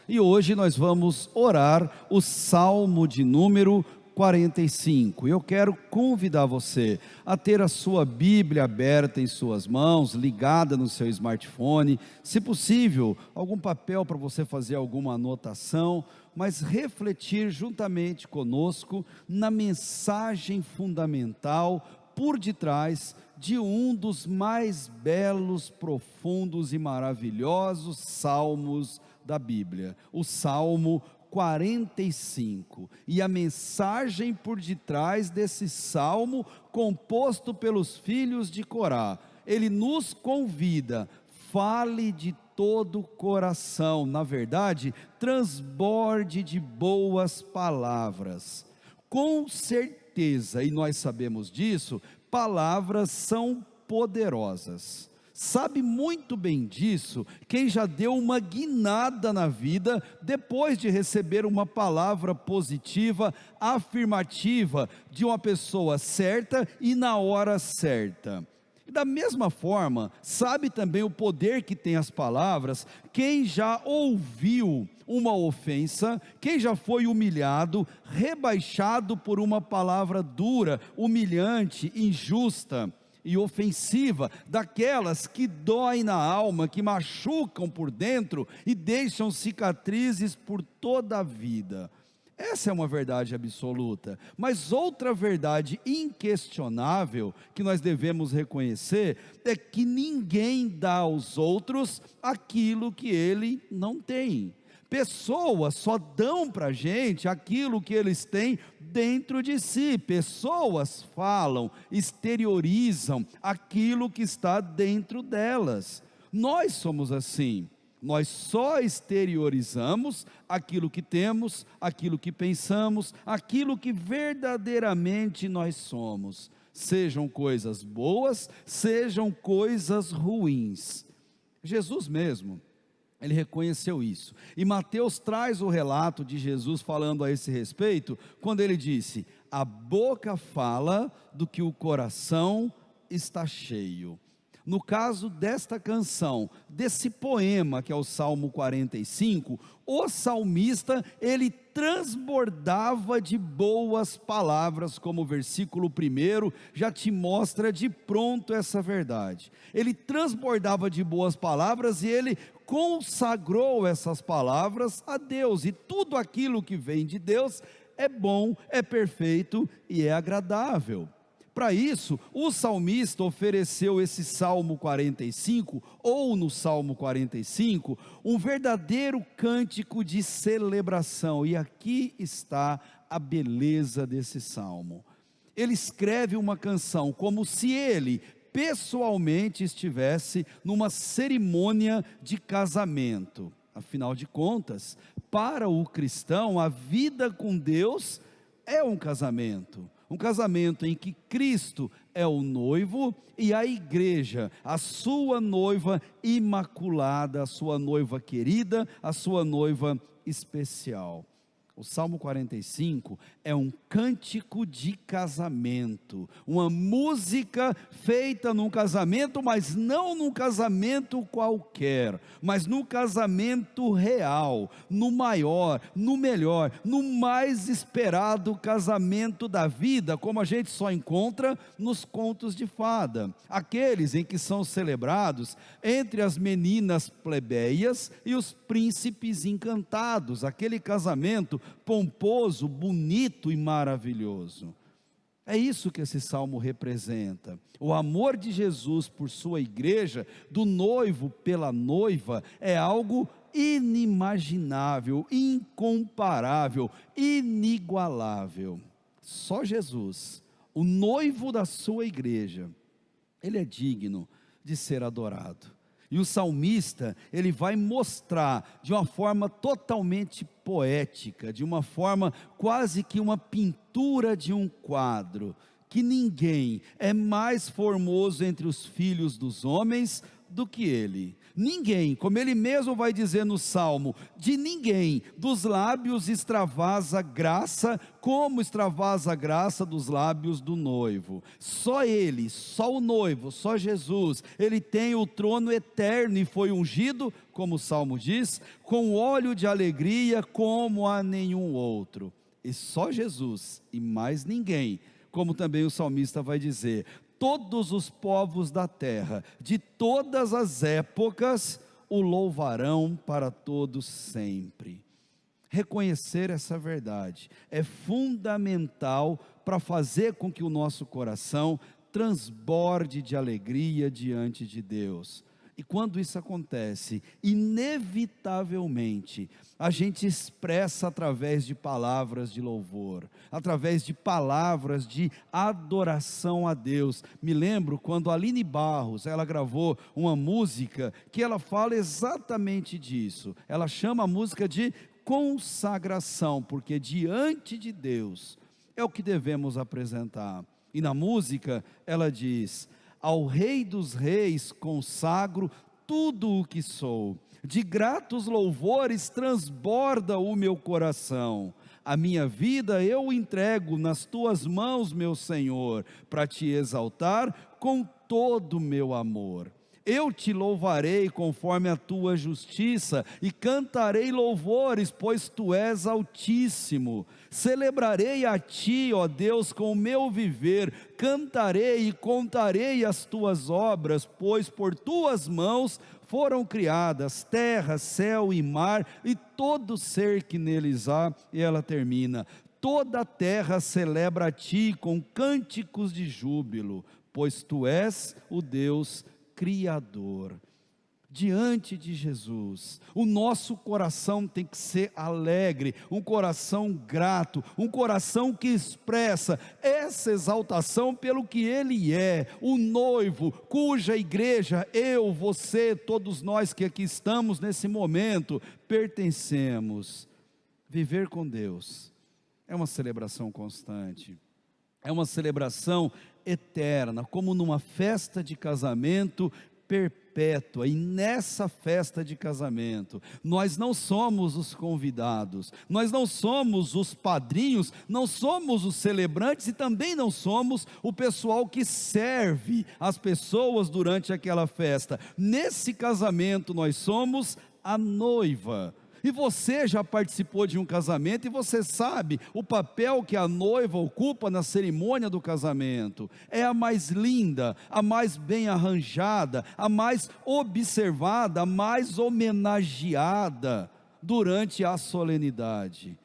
E hoje nós vamos orar o Salmo de número 45. Eu quero convidar você a ter a sua Bíblia aberta em suas mãos, ligada no seu smartphone, se possível, algum papel para você fazer alguma anotação, mas refletir juntamente conosco na mensagem fundamental por detrás de um dos mais belos, profundos e maravilhosos salmos da Bíblia, o Salmo 45. E a mensagem por detrás desse salmo, composto pelos filhos de Corá, ele nos convida: fale de todo o coração, na verdade, transborde de boas palavras. Com certeza, e nós sabemos disso, palavras são poderosas. Sabe muito bem disso quem já deu uma guinada na vida depois de receber uma palavra positiva, afirmativa de uma pessoa certa e na hora certa. E da mesma forma, sabe também o poder que tem as palavras quem já ouviu uma ofensa, quem já foi humilhado, rebaixado por uma palavra dura, humilhante, injusta e ofensiva, daquelas que doem na alma, que machucam por dentro e deixam cicatrizes por toda a vida. Essa é uma verdade absoluta, mas outra verdade inquestionável que nós devemos reconhecer é que ninguém dá aos outros aquilo que ele não tem. Pessoas só dão para a gente aquilo que eles têm dentro de si. Pessoas falam, exteriorizam aquilo que está dentro delas. Nós somos assim. Nós só exteriorizamos aquilo que temos, aquilo que pensamos, aquilo que verdadeiramente nós somos. Sejam coisas boas, sejam coisas ruins. Jesus mesmo, ele reconheceu isso. E Mateus traz o relato de Jesus falando a esse respeito, quando ele disse: a boca fala do que o coração está cheio. No caso desta canção, desse poema que é o Salmo 45, o salmista, ele transbordava de boas palavras, como o versículo 1 já te mostra de pronto essa verdade. Ele transbordava de boas palavras e ele consagrou essas palavras a Deus, e tudo aquilo que vem de Deus é bom, é perfeito e é agradável. Para isso, o salmista ofereceu esse Salmo 45, ou no Salmo 45, um verdadeiro cântico de celebração, e aqui está a beleza desse salmo. Ele escreve uma canção como se ele pessoalmente estivesse numa cerimônia de casamento. Afinal de contas, para o cristão, a vida com Deus é um casamento em que Cristo é o noivo e a igreja, a sua noiva imaculada, a sua noiva querida, a sua noiva especial. O Salmo 45 é um cântico de casamento, uma música feita num casamento, mas não num casamento qualquer, mas num casamento real, no maior, no melhor, no mais esperado casamento da vida, como a gente só encontra nos contos de fada, aqueles em que são celebrados entre as meninas plebeias e os príncipes encantados, aquele casamento pomposo, bonito e maravilhoso. É isso que esse salmo representa. O amor de Jesus por sua igreja, do noivo pela noiva, é algo inimaginável, incomparável, inigualável. Só Jesus, o noivo da sua igreja, ele é digno de ser adorado. E o salmista, ele vai mostrar de uma forma totalmente poética, de uma forma quase que uma pintura de um quadro, que ninguém é mais formoso entre os filhos dos homens do que ele. Ninguém, como ele mesmo vai dizer no Salmo, de ninguém dos lábios extravasa graça, como extravasa a graça dos lábios do noivo. Só ele, só o noivo, só Jesus, ele tem o trono eterno e foi ungido, como o Salmo diz, com óleo de alegria como a nenhum outro. E só Jesus e mais ninguém, como também o salmista vai dizer, todos os povos da terra, de todas as épocas, o louvarão para todos sempre. Reconhecer essa verdade é fundamental para fazer com que o nosso coração transborde de alegria diante de Deus. E quando isso acontece, inevitavelmente, a gente expressa através de palavras de louvor, através de palavras de adoração a Deus. Me lembro quando a Aline Barros, ela gravou uma música que ela fala exatamente disso. Ela chama a música de consagração, porque diante de Deus é o que devemos apresentar. E na música ela diz: ao Rei dos Reis consagro tudo o que sou, de gratos louvores transborda o meu coração. A minha vida eu entrego nas tuas mãos, meu Senhor, para te exaltar com todo o meu amor. Eu te louvarei conforme a tua justiça e cantarei louvores, pois tu és altíssimo. Celebrarei a ti, ó Deus, com o meu viver, cantarei e contarei as tuas obras, pois por tuas mãos foram criadas terra, céu e mar e todo ser que neles há. E ela termina: toda a terra celebra a ti com cânticos de júbilo, pois tu és o Deus Criador. Diante de Jesus, o nosso coração tem que ser alegre, um coração grato, um coração que expressa essa exaltação pelo que Ele é, o noivo, cuja igreja eu, você, todos nós que aqui estamos nesse momento, pertencemos. Viver com Deus é uma celebração constante, é uma celebração eterna, como numa festa de casamento perpétua. E nessa festa de casamento, nós não somos os convidados, nós não somos os padrinhos, não somos os celebrantes e também não somos o pessoal que serve as pessoas durante aquela festa. Nesse casamento nós somos a noiva. E você já participou de um casamento e você sabe o papel que a noiva ocupa na cerimônia do casamento. É a mais linda, a mais bem arranjada, a mais observada, a mais homenageada durante a solenidade.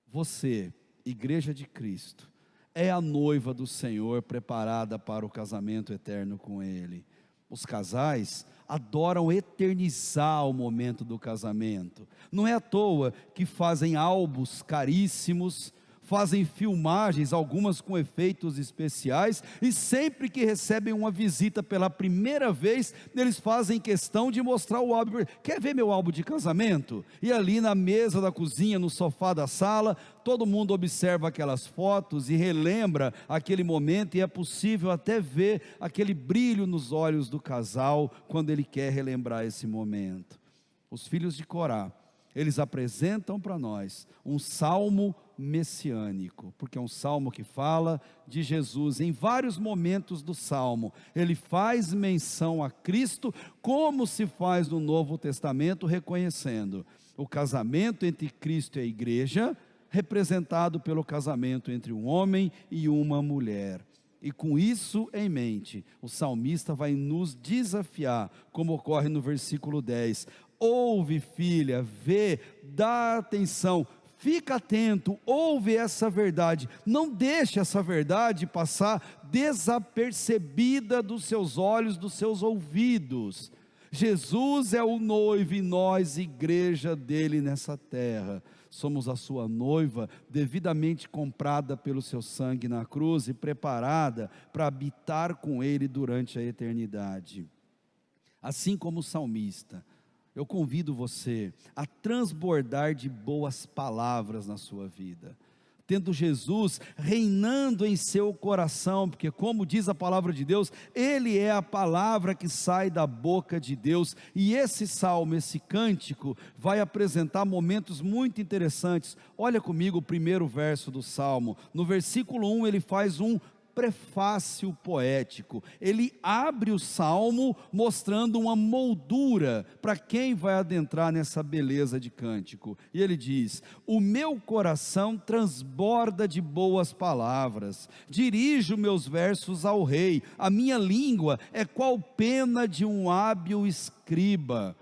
Você, Igreja de Cristo, é a noiva do Senhor preparada para o casamento eterno com Ele. Os casais adoram eternizar o momento do casamento. Não é à toa que fazem álbuns caríssimos, fazem filmagens, algumas com efeitos especiais, e sempre que recebem uma visita pela primeira vez, eles fazem questão de mostrar o álbum. Quer ver meu álbum de casamento? E ali na mesa da cozinha, no sofá da sala, todo mundo observa aquelas fotos e relembra aquele momento, e é possível até ver aquele brilho nos olhos do casal, quando ele quer relembrar esse momento. Os filhos de Corá, eles apresentam para nós um salmo messiânico, porque é um salmo que fala de Jesus. Em vários momentos do salmo, ele faz menção a Cristo, como se faz no Novo Testamento, reconhecendo o casamento entre Cristo e a igreja, representado pelo casamento entre um homem e uma mulher. E com isso em mente, o salmista vai nos desafiar, como ocorre no versículo 10, ouve, filha, vê, dá atenção, fica atento, ouve essa verdade, não deixe essa verdade passar desapercebida dos seus olhos, dos seus ouvidos. Jesus é o noivo e nós, igreja dele nessa terra, somos a sua noiva, devidamente comprada pelo seu sangue na cruz e preparada para habitar com ele durante a eternidade. Assim como o salmista, eu convido você a transbordar de boas palavras na sua vida, tendo Jesus reinando em seu coração, porque como diz a palavra de Deus, Ele é a palavra que sai da boca de Deus, e esse salmo, esse cântico, vai apresentar momentos muito interessantes. Olha comigo o primeiro verso do salmo, no versículo 1 ele faz um prefácio poético, ele abre o salmo mostrando uma moldura para quem vai adentrar nessa beleza de cântico, e ele diz: o meu coração transborda de boas palavras, dirijo meus versos ao rei, a minha língua é qual pena de um hábil escriba.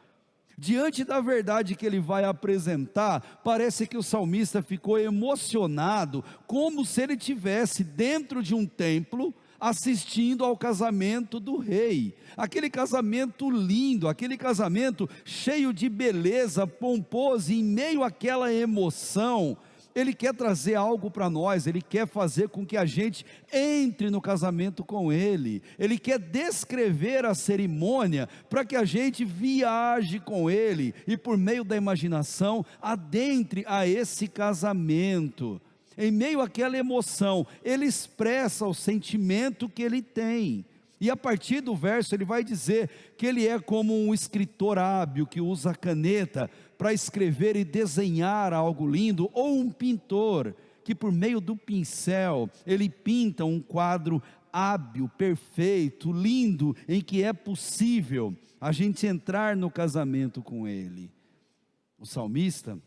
Diante da verdade que ele vai apresentar, parece que o salmista ficou emocionado, como se ele estivesse dentro de um templo, assistindo ao casamento do rei, aquele casamento lindo, aquele casamento cheio de beleza, pomposo, e em meio àquela emoção, ele quer trazer algo para nós, ele quer fazer com que a gente entre no casamento com ele, ele quer descrever a cerimônia, para que a gente viaje com ele, e por meio da imaginação, adentre a esse casamento. Em meio àquela emoção, ele expressa o sentimento que ele tem, e a partir do verso ele vai dizer que ele é como um escritor hábil, que usa a caneta para escrever e desenhar algo lindo, ou um pintor, que por meio do pincel, ele pinta um quadro hábil, perfeito, lindo, em que é possível a gente entrar no casamento com ele. O salmista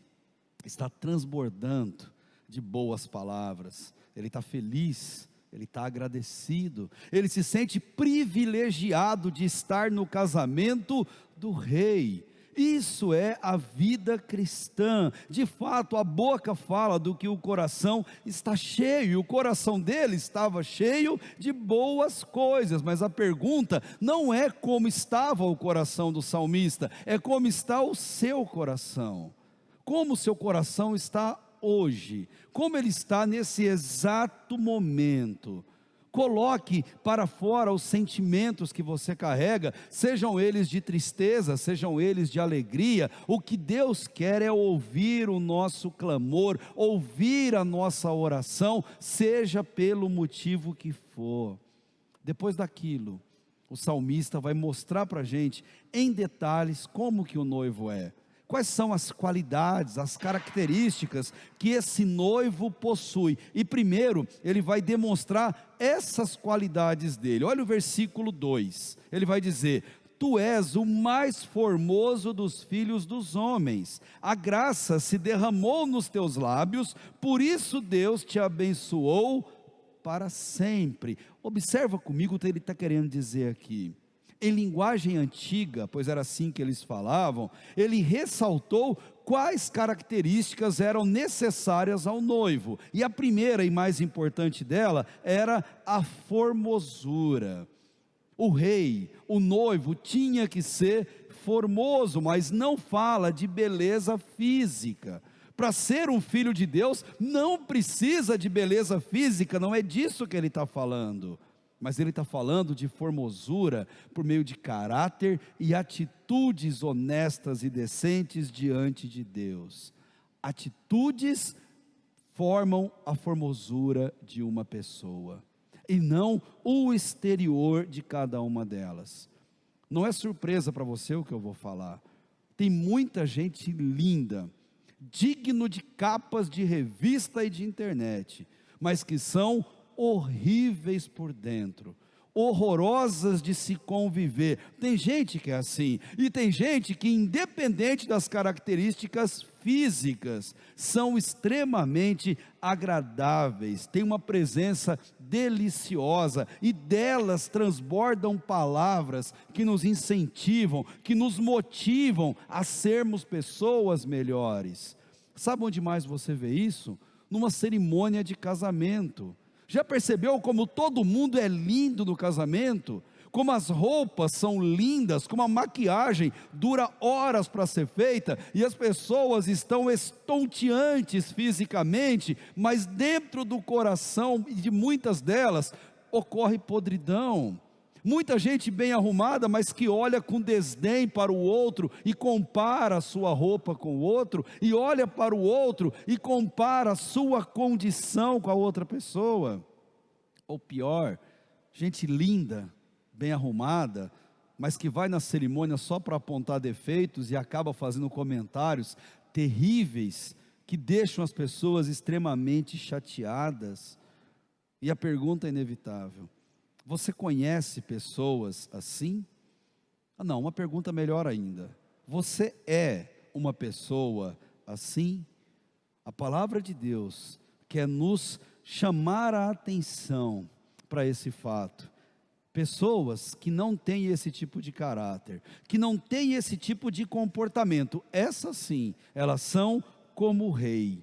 está transbordando de boas palavras, ele está feliz, ele está agradecido, ele se sente privilegiado de estar no casamento do rei. Isso é a vida cristã. De fato, a boca fala do que o coração está cheio, e o coração dele estava cheio de boas coisas, mas a pergunta não é como estava o coração do salmista, é como está o seu coração. Como o seu coração está hoje, como ele está nesse exato momento. Coloque para fora os sentimentos que você carrega, sejam eles de tristeza, sejam eles de alegria. O que Deus quer é ouvir o nosso clamor, ouvir a nossa oração, seja pelo motivo que for. Depois daquilo, o salmista vai mostrar para a gente em detalhes como que o noivo é. Quais são as qualidades, as características que esse noivo possui? E primeiro, ele vai demonstrar essas qualidades dele. Olha o versículo 2, ele vai dizer: tu és o mais formoso dos filhos dos homens, a graça se derramou nos teus lábios, por isso Deus te abençoou para sempre. Observa comigo o que ele está querendo dizer aqui. Em linguagem antiga, pois era assim que eles falavam, ele ressaltou quais características eram necessárias ao noivo, e a primeira e mais importante dela era a formosura. O rei, o noivo, tinha que ser formoso, mas não fala de beleza física. Para ser um filho de Deus, não precisa de beleza física, não é disso que ele está falando. Mas ele está falando de formosura por meio de caráter e atitudes honestas e decentes diante de Deus. Atitudes formam a formosura de uma pessoa, e não o exterior de cada uma delas. Não é surpresa para você o que eu vou falar. Tem muita gente linda, digno de capas de revista e de internet, mas que são horríveis por dentro, horrorosas de se conviver. Tem gente que é assim, e tem gente que, independente das características físicas, são extremamente agradáveis, tem uma presença deliciosa, e delas transbordam palavras que nos incentivam, que nos motivam a sermos pessoas melhores. Sabe onde mais você vê isso? Numa cerimônia de casamento. Já percebeu como todo mundo é lindo no casamento? Como as roupas são lindas, como a maquiagem dura horas para ser feita, e as pessoas estão estonteantes fisicamente, mas dentro do coração de muitas delas ocorre podridão. Muita gente bem arrumada, mas que olha com desdém para o outro e compara a sua roupa com o outro, e olha para o outro e compara a sua condição com a outra pessoa. Ou pior, gente linda, bem arrumada, mas que vai na cerimônia só para apontar defeitos e acaba fazendo comentários terríveis que deixam as pessoas extremamente chateadas. E a pergunta é inevitável: você conhece pessoas assim? Não, uma pergunta melhor ainda: você é uma pessoa assim? A palavra de Deus quer nos chamar a atenção para esse fato. Pessoas que não têm esse tipo de caráter, que não têm esse tipo de comportamento, essas sim, elas são como o rei.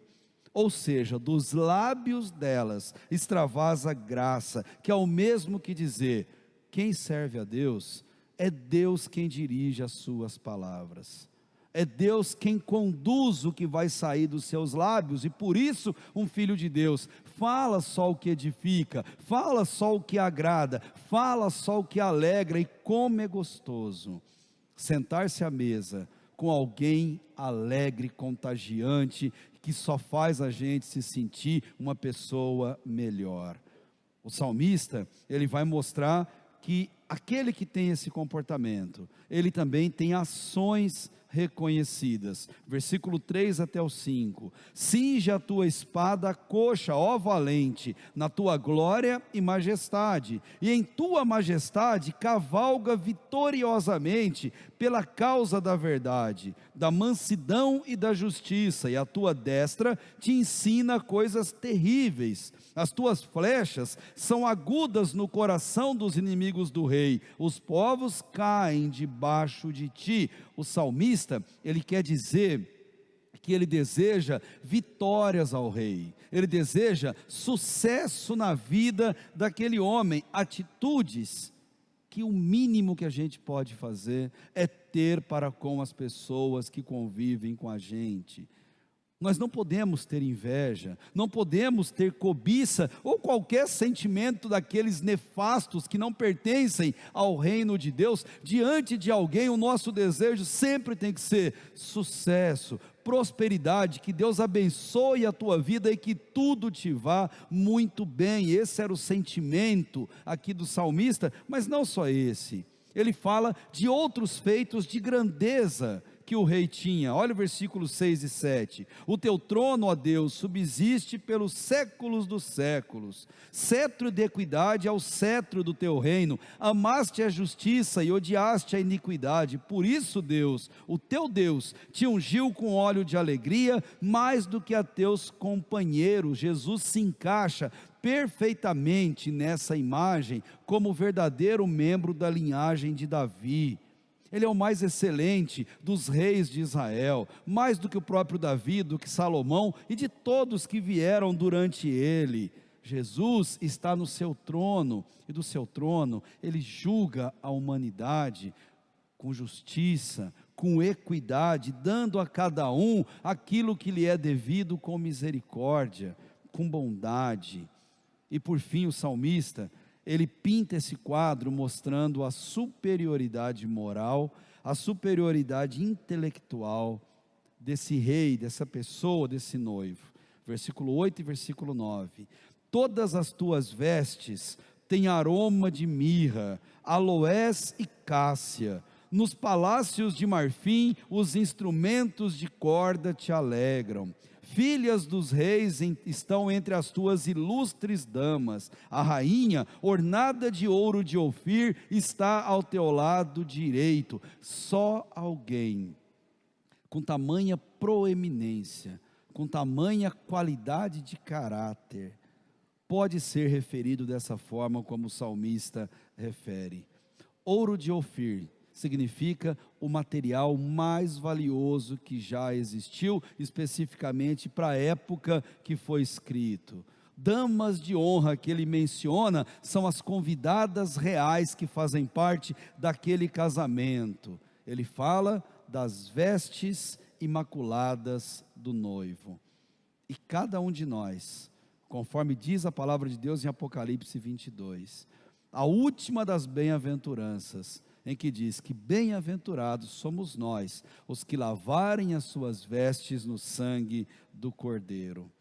Ou seja, dos lábios delas extravasa graça, que é o mesmo que dizer: quem serve a Deus, é Deus quem dirige as suas palavras, é Deus quem conduz o que vai sair dos seus lábios. E por isso um filho de Deus fala só o que edifica, fala só o que agrada, fala só o que alegra. E como é gostoso sentar-se à mesa com alguém alegre, contagiante, que só faz a gente se sentir uma pessoa melhor. O salmista, ele vai mostrar que aquele que tem esse comportamento, ele também tem ações reconhecidas. Versículo 3 até o 5: cinge a tua espada à coxa, ó valente, na tua glória e majestade, e em tua majestade cavalga vitoriosamente pela causa da verdade, da mansidão e da justiça, e a tua destra te ensina coisas terríveis. As tuas flechas são agudas no coração dos inimigos do rei, os povos caem debaixo de ti. O salmista, ele quer dizer que ele deseja vitórias ao rei, ele deseja sucesso na vida daquele homem, atitudes que o mínimo que a gente pode fazer é ter para com as pessoas que convivem com a gente. Nós não podemos ter inveja, não podemos ter cobiça ou qualquer sentimento daqueles nefastos que não pertencem ao reino de Deus. Diante de alguém, o nosso desejo sempre tem que ser sucesso, prosperidade, que Deus abençoe a tua vida e que tudo te vá muito bem. Esse era o sentimento aqui do salmista, mas não só esse. Ele fala de outros feitos de grandeza que o rei tinha. Olha o versículos 6 e 7: o teu trono, ó Deus, subsiste pelos séculos dos séculos, cetro de equidade é o cetro do teu reino, amaste a justiça e odiaste a iniquidade. Por isso Deus, o teu Deus, te ungiu com óleo de alegria, mais do que a teus companheiros. Jesus se encaixa perfeitamente nessa imagem, como verdadeiro membro da linhagem de Davi. Ele é o mais excelente dos reis de Israel, mais do que o próprio Davi, do que Salomão e de todos que vieram durante ele. Jesus está no seu trono, e do seu trono ele julga a humanidade com justiça, com equidade, dando a cada um aquilo que lhe é devido com misericórdia, com bondade. E por fim o salmista, ele pinta esse quadro mostrando a superioridade moral, a superioridade intelectual desse rei, dessa pessoa, desse noivo. Versículo 8 e versículo 9: todas as tuas vestes têm aroma de mirra, aloés e cássia, nos palácios de marfim os instrumentos de corda te alegram. Filhas dos reis estão entre as tuas ilustres damas, a rainha ornada de ouro de Ofir está ao teu lado direito. Só alguém com tamanha proeminência, com tamanha qualidade de caráter, pode ser referido dessa forma como o salmista refere. Ouro de Ofir significa o material mais valioso que já existiu, especificamente para a época que foi escrito. Damas de honra que ele menciona são as convidadas reais que fazem parte daquele casamento. Ele fala das vestes imaculadas do noivo. E cada um de nós, conforme diz a palavra de Deus em Apocalipse 22, a última das bem-aventuranças, em que diz que bem-aventurados somos nós, os que lavarem as suas vestes no sangue do Cordeiro.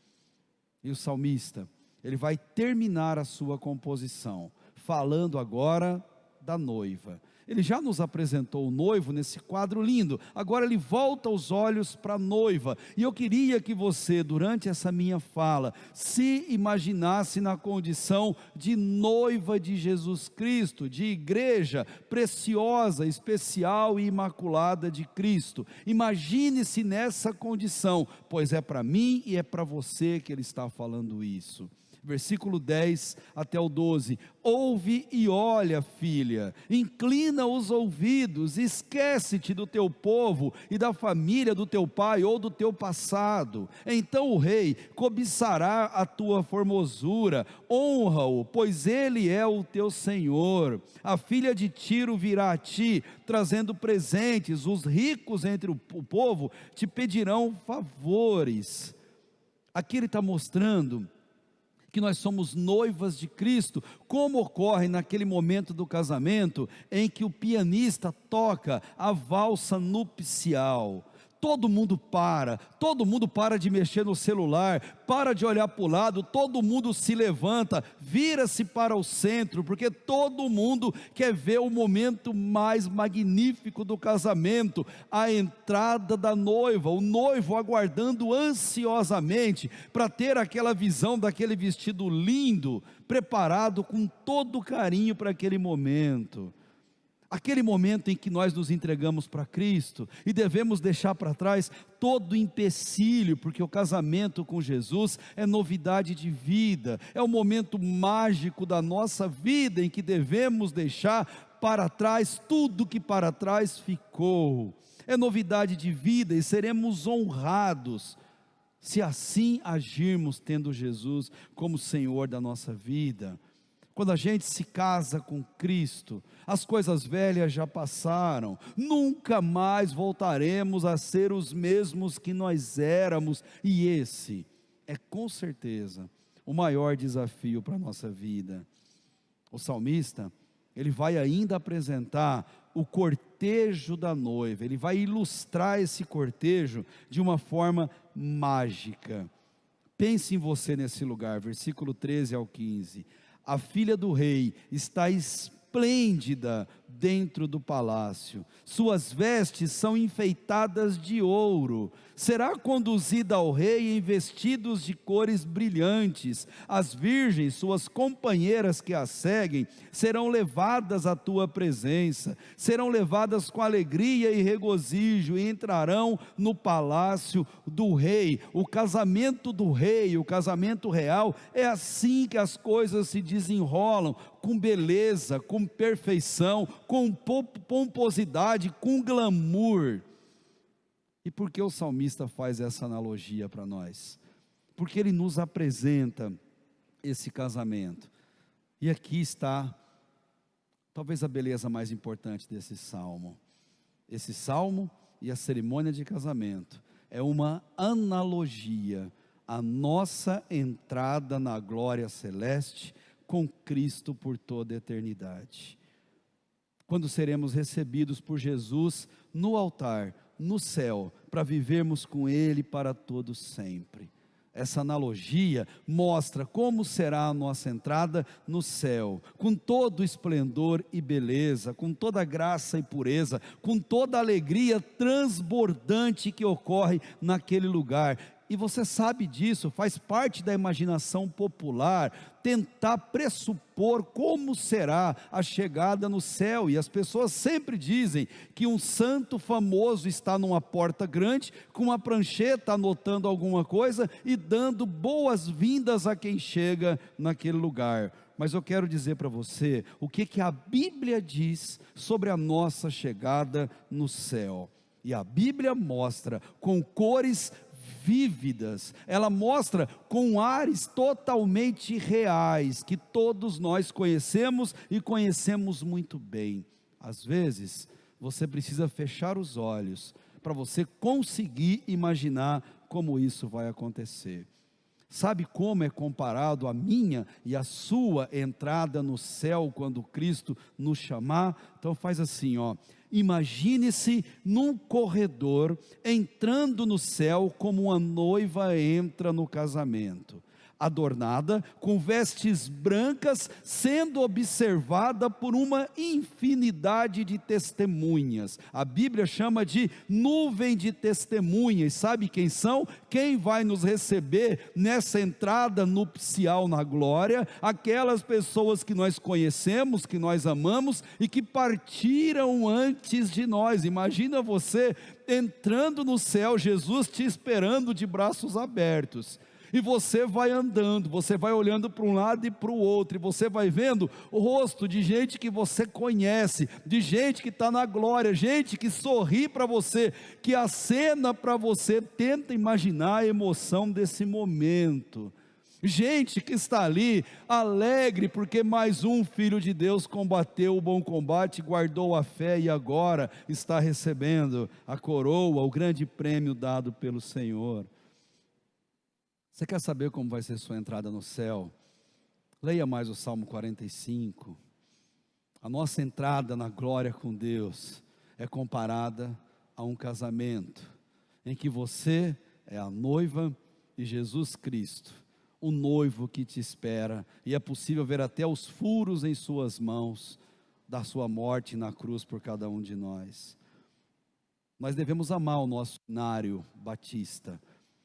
E o salmista, ele vai terminar a sua composição, falando agora da noiva. Ele já nos apresentou o noivo nesse quadro lindo, agora ele volta os olhos para a noiva, e eu queria que você, durante essa minha fala, se imaginasse na condição de noiva de Jesus Cristo, de igreja preciosa, especial e imaculada de Cristo. Imagine-se nessa condição, pois é para mim e é para você que ele está falando isso. Versículo 10 até o 12, ouve e olha, filha, inclina os ouvidos, esquece-te do teu povo e da família do teu pai ou do teu passado, então o rei cobiçará a tua formosura, honra-o, pois ele é o teu Senhor. A filha de Tiro virá a ti, trazendo presentes, os ricos entre o povo te pedirão favores. Aqui ele está mostrando que nós somos noivas de Cristo, como ocorre naquele momento do casamento, em que o pianista toca a valsa nupcial. Todo mundo para de mexer no celular, para de olhar para o lado, todo mundo se levanta, vira-se para o centro, porque todo mundo quer ver o momento mais magnífico do casamento, a entrada da noiva, o noivo aguardando ansiosamente, para ter aquela visão daquele vestido lindo, preparado com todo carinho para aquele momento. Aquele momento em que nós nos entregamos para Cristo e devemos deixar para trás todo empecilho, porque o casamento com Jesus é novidade de vida, é o momento mágico da nossa vida em que devemos deixar para trás tudo que para trás ficou. É novidade de vida e seremos honrados se assim agirmos, tendo Jesus como Senhor da nossa vida. Quando a gente se casa com Cristo, as coisas velhas já passaram, nunca mais voltaremos a ser os mesmos que nós éramos, e esse é com certeza o maior desafio para a nossa vida. O salmista, ele vai ainda apresentar o cortejo da noiva, ele vai ilustrar esse cortejo de uma forma mágica. Pense em você nesse lugar, versículo 13 ao 15. A filha do rei está esplêndida dentro do palácio, suas vestes são enfeitadas de ouro, será conduzida ao rei em vestidos de cores brilhantes, as virgens, suas companheiras que a seguem, serão levadas à tua presença, serão levadas com alegria e regozijo, e entrarão no palácio do rei. O casamento do rei, o casamento real, é assim que as coisas se desenrolam, com beleza, com perfeição, com pomposidade, com glamour. E por que o salmista faz essa analogia para nós? Porque ele nos apresenta esse casamento. E aqui está, talvez a beleza mais importante desse salmo. Esse salmo e a cerimônia de casamento é uma analogia à nossa entrada na glória celeste com Cristo por toda a eternidade. Quando seremos recebidos por Jesus no altar, no céu, para vivermos com Ele para todo sempre. Essa analogia mostra como será a nossa entrada no céu, com todo esplendor e beleza, com toda graça e pureza, com toda alegria transbordante que ocorre naquele lugar. E você sabe disso, faz parte da imaginação popular, tentar pressupor como será a chegada no céu, e as pessoas sempre dizem que um santo famoso está numa porta grande, com uma prancheta anotando alguma coisa, e dando boas-vindas a quem chega naquele lugar. Mas eu quero dizer para você, o que a Bíblia diz sobre a nossa chegada no céu, e a Bíblia mostra com cores vívidas, ela mostra com ares totalmente reais, que todos nós conhecemos e conhecemos muito bem. Às vezes, você precisa fechar os olhos, para você conseguir imaginar como isso vai acontecer. Sabe como é comparado a minha e a sua entrada no céu quando Cristo nos chamar? Então faz assim, ó. Imagine-se num corredor entrando no céu como uma noiva entra no casamento, adornada com vestes brancas, sendo observada por uma infinidade de testemunhas. A Bíblia chama de nuvem de testemunhas. Sabe quem são? Quem vai nos receber nessa entrada nupcial na glória? Aquelas pessoas que nós conhecemos, que nós amamos e que partiram antes de nós. Imagina você entrando no céu, Jesus te esperando de braços abertos. E você vai andando, você vai olhando para um lado e para o outro, e você vai vendo o rosto de gente que você conhece, de gente que está na glória, gente que sorri para você, que acena para você. Tenta imaginar a emoção desse momento. Gente que está ali, alegre, porque mais um filho de Deus combateu o bom combate, guardou a fé e agora está recebendo a coroa, o grande prêmio dado pelo Senhor. Você quer saber como vai ser sua entrada no céu? Leia mais o Salmo 45. A nossa entrada na glória com Deus é comparada a um casamento, em que você é a noiva e Jesus Cristo, o noivo que te espera, e é possível ver até os furos em suas mãos, da sua morte na cruz por cada um de nós. Nós devemos amar o nosso inário batista,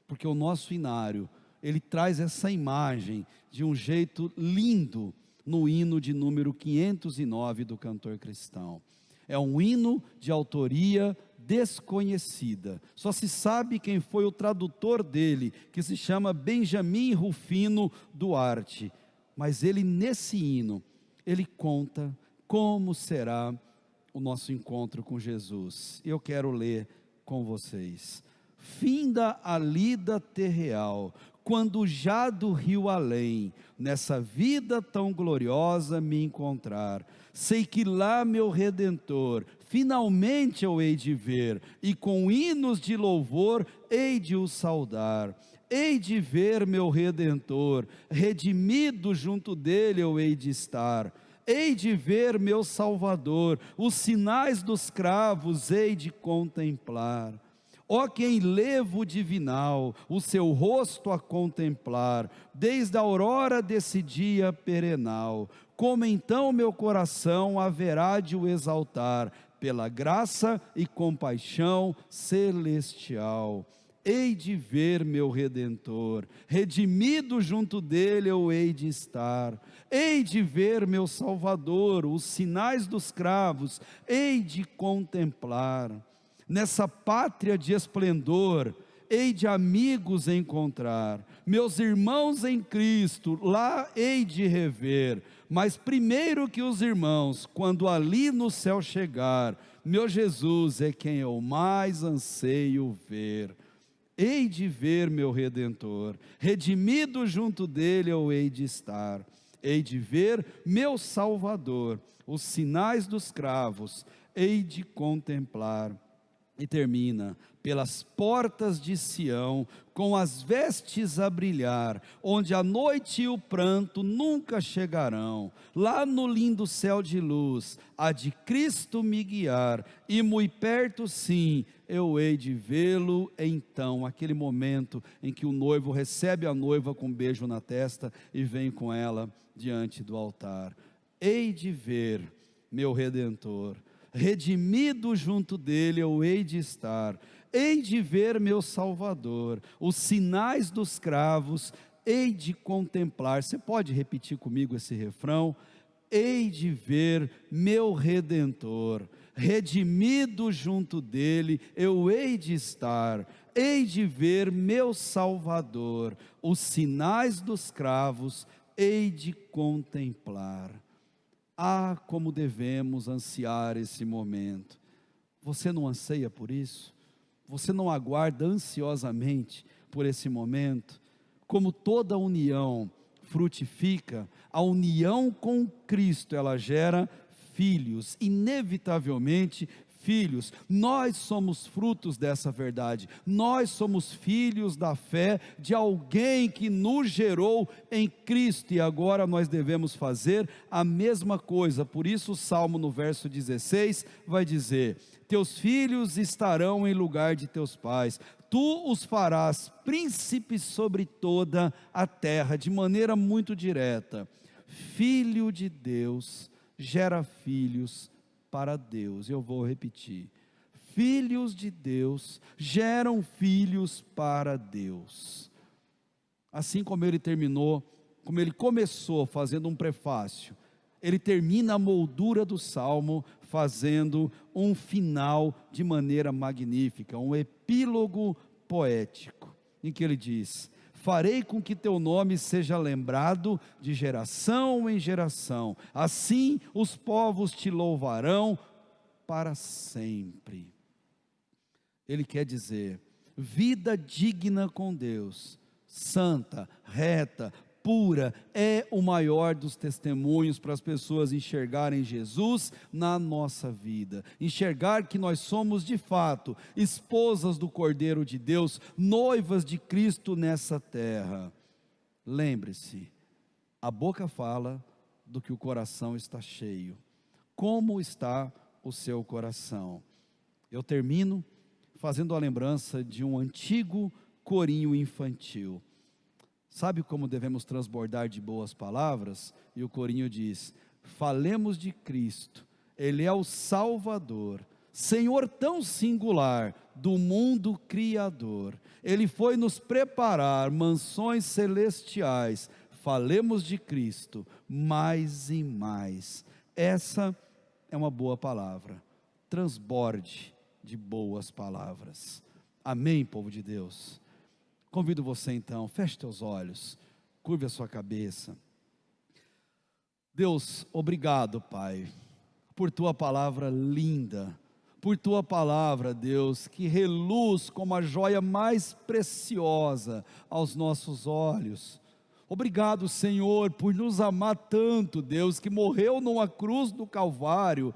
porque o nosso inário, ele traz essa imagem de um jeito lindo no hino de número 509 do cantor cristão. É um hino de autoria desconhecida, só se sabe quem foi o tradutor dele, que se chama Benjamin Rufino Duarte, mas ele nesse hino, ele conta como será o nosso encontro com Jesus. Eu quero ler com vocês. Finda a lida terreal, quando já do rio além, nessa vida tão gloriosa me encontrar, sei que lá meu Redentor, finalmente eu hei de ver, e com hinos de louvor hei de o saudar. Hei de ver meu Redentor, redimido junto dele eu hei de estar. Hei de ver meu Salvador, os sinais dos cravos hei de contemplar. Ó quem levo divinal, o seu rosto a contemplar, desde a aurora desse dia perenal, como então meu coração haverá de o exaltar, pela graça e compaixão celestial. Hei de ver meu Redentor, redimido junto dele eu hei de estar. Hei de ver meu Salvador, os sinais dos cravos hei de contemplar. Nessa pátria de esplendor, hei de amigos encontrar, meus irmãos em Cristo, lá hei de rever, mas primeiro que os irmãos, quando ali no céu chegar, meu Jesus é quem eu mais anseio ver. Hei de ver meu Redentor, redimido junto dele eu hei de estar. Hei de ver meu Salvador, os sinais dos cravos hei de contemplar. E termina, pelas portas de Sião, com as vestes a brilhar, onde a noite e o pranto nunca chegarão, lá no lindo céu de luz, há de Cristo me guiar, e muito perto sim, eu hei de vê-lo então, aquele momento em que o noivo recebe a noiva com um beijo na testa, e vem com ela diante do altar. Hei de ver meu Redentor, redimido junto dele eu hei de estar. Hei de ver meu Salvador, os sinais dos cravos hei de contemplar. Você pode repetir comigo esse refrão? Hei de ver meu Redentor, redimido junto dele eu hei de estar. Hei de ver meu Salvador, os sinais dos cravos hei de contemplar. Ah, como devemos ansiar esse momento. Você não anseia por isso? Você não aguarda ansiosamente por esse momento? Como toda união frutifica, a união com Cristo, ela gera filhos, inevitavelmente filhos. Nós somos frutos dessa verdade. Nós somos filhos da fé de alguém que nos gerou em Cristo, e agora nós devemos fazer a mesma coisa. Por isso o Salmo no verso 16 vai dizer: teus filhos estarão em lugar de teus pais, tu os farás príncipes sobre toda a terra. De maneira muito direta, filho de Deus gera filhos para Deus. Eu vou repetir: filhos de Deus geram filhos para Deus. Assim como ele terminou, como ele começou fazendo um prefácio, ele termina a moldura do Salmo fazendo um final de maneira magnífica, um epílogo poético, em que ele diz: farei com que teu nome seja lembrado de geração em geração, assim os povos te louvarão para sempre. Ele quer dizer, vida digna com Deus, santa, reta, pura, é o maior dos testemunhos para as pessoas enxergarem Jesus na nossa vida, enxergar que nós somos de fato esposas do Cordeiro de Deus, noivas de Cristo nessa terra. Lembre-se, a boca fala do que o coração está cheio. Como está o seu coração? Eu termino fazendo a lembrança de um antigo corinho infantil. Sabe como devemos transbordar de boas palavras? E o corinho diz: falemos de Cristo, Ele é o Salvador, Senhor tão singular do mundo criador. Ele foi nos preparar mansões celestiais. Falemos de Cristo mais e mais. Essa é uma boa palavra. Transborde de boas palavras. Amém, povo de Deus? Convido você então, feche teus olhos, curve a sua cabeça. Deus, obrigado, Pai, por tua palavra linda, por tua palavra, Deus, que reluz como a joia mais preciosa aos nossos olhos. Obrigado, Senhor, por nos amar tanto, Deus, que morreu numa cruz do Calvário,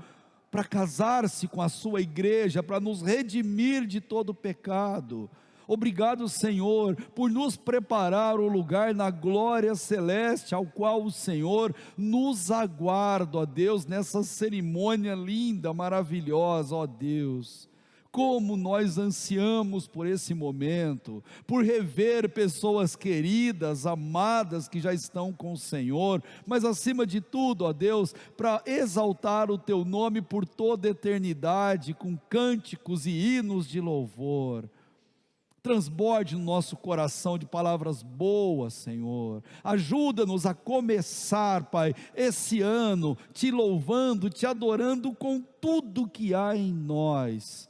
para casar-se com a sua igreja, para nos redimir de todo pecado. Obrigado, Senhor, por nos preparar o lugar na glória celeste, ao qual o Senhor nos aguarda, ó Deus, nessa cerimônia linda, maravilhosa, ó Deus. Como nós ansiamos por esse momento, por rever pessoas queridas, amadas, que já estão com o Senhor, mas acima de tudo, ó Deus, para exaltar o Teu nome por toda a eternidade, com cânticos e hinos de louvor. Transborde no nosso coração de palavras boas, Senhor. Ajuda-nos a começar, Pai, esse ano, Te louvando, Te adorando com tudo que há em nós.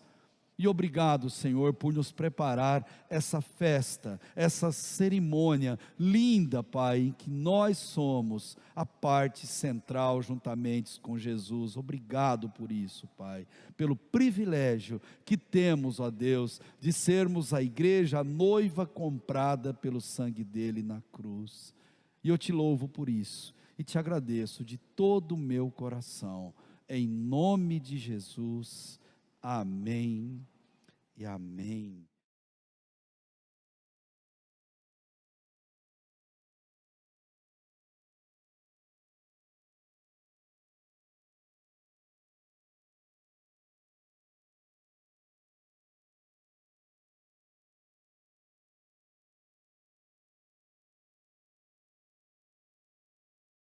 E obrigado, Senhor, por nos preparar essa festa, essa cerimônia linda, Pai, em que nós somos a parte central juntamente com Jesus. Obrigado por isso, Pai, pelo privilégio que temos, ó Deus, de sermos a igreja, a noiva comprada pelo sangue dele na cruz. E eu te louvo por isso e te agradeço de todo o meu coração, em nome de Jesus. Amém e amém.